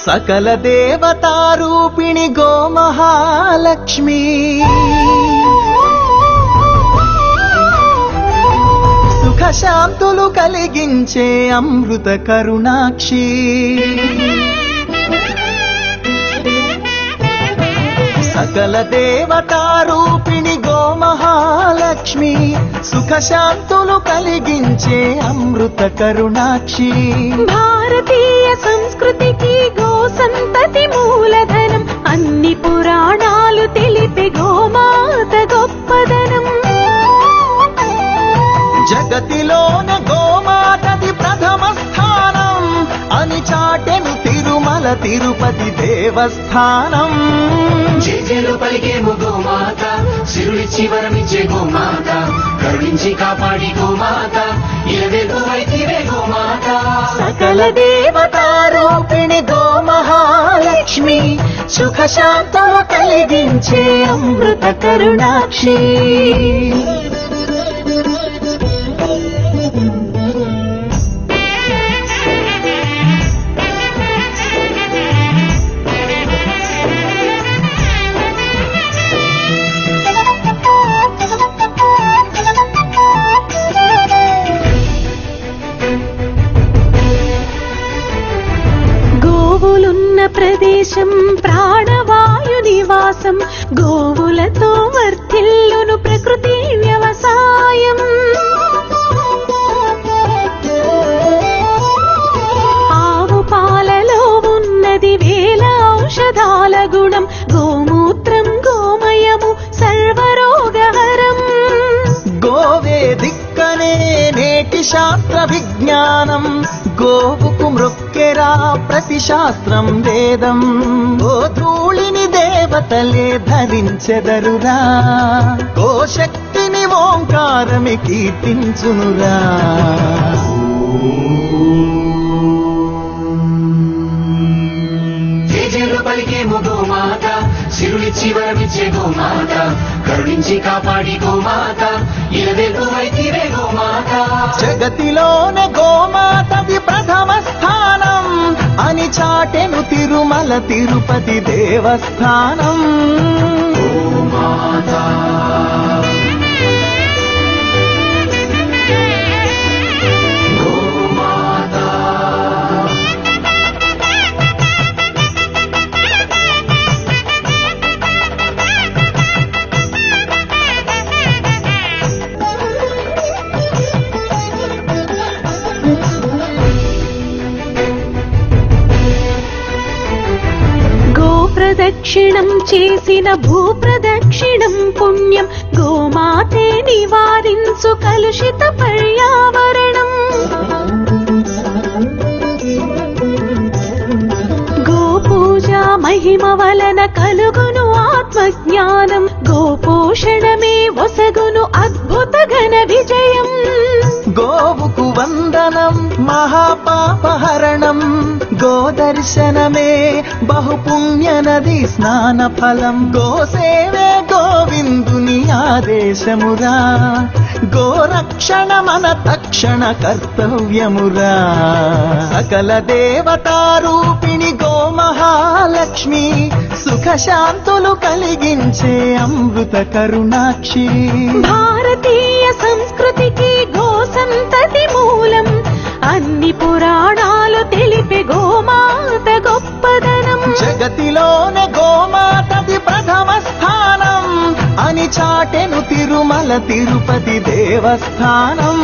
సకల దేవతారూపిణి గోమహాలక్ష్మి సుఖశాంతులు కలిగించే అమృత కరుణాక్షి సకల దేవతారూపిణి గోమహాలక్ష్మి సుఖశాంతులు కలిగించే అమృత కరుణాక్షి భారతీయ సంస్కృతికి గో సంతతి మూలధనం అన్ని పురాణాలు తెలిపే గోమాత గొప్పదనం జగతిలోన గోమాతది ప్రథమ స్థానం అని చాటెను తిరుమల తిరుపతి దేవస్థానం జేజేలు పలికేము గోమాత సిరులిచ్చి వరమిచ్చే గోమాత కరుణించి కాపాడి గోమాత ఇలవేల్పు వైతివే గోమాత సకల దేవతారూపిణి గోమహాలక్ష్మి సుఖశాంతులు కలిగించే అమృత కరుణాక్షి గోవులున్న ప్రదేశం ప్రాణవాయు నివాసం గోవులతో వర్ధిల్లును ప్రకృతి వ్యవసాయం ఆవు పాలలో ఉన్నది వేల ఔషధాల గుణం గోమూత్రం గోమయము సర్వరోగహరం గోవే దిక్కనే నేటి శాస్త్ర విజ్ఞానం గోవుకు మృక్కెరా ప్రతి శాస్త్రం వేదం ఓ ధూళిని దేవతలే ధరించెదరురా ఓ శక్తిని ఓంకారమి కీర్తించునురా జేజేలు పలికేము గోమాత సిరులిచ్చి వరమిచ్చే గోమాత కరుణించి కాపాడి గోమాత ఇలవేల్పు వైతివే గోమాత జగతిలోనే గోమాతది ప్రథమ స్థానం అని చాటెను తిరుమల తిరుపతి దేవస్థానం గోమాత ప్రదక్షిణం చేసిన భూప్రదక్షిణం పుణ్యం గోమాతే నివారించు కలుషిత పర్యావరణం గోపూజ మహిమ వలన కలుగును ఆత్మజ్ఞానం గోపోషణమే వసగును అద్భుత ఘన విజయం గోవుకు వందనం మహాపాపహరణం గోదర్శనమే బహుపుణ్య నది స్నాన ఫలం గోసేవే గోవిందుని ఆదేశమురా గోరక్షణ మన తక్షణ కర్తవ్యమురా సకల దేవతారూపిణి గోమహాలక్ష్మి సుఖశాంతులు కలిగించే అమృత కరుణాక్షి భారతీయ సంస్కృతికి గో సంతతి మూలం అన్ని పురాణాలు తెలిపే గోమాత గొప్పదనం జగతిలోనే గోమాతది ప్రథమ స్థానం అని చాటెను తిరుమల తిరుపతి దేవస్థానం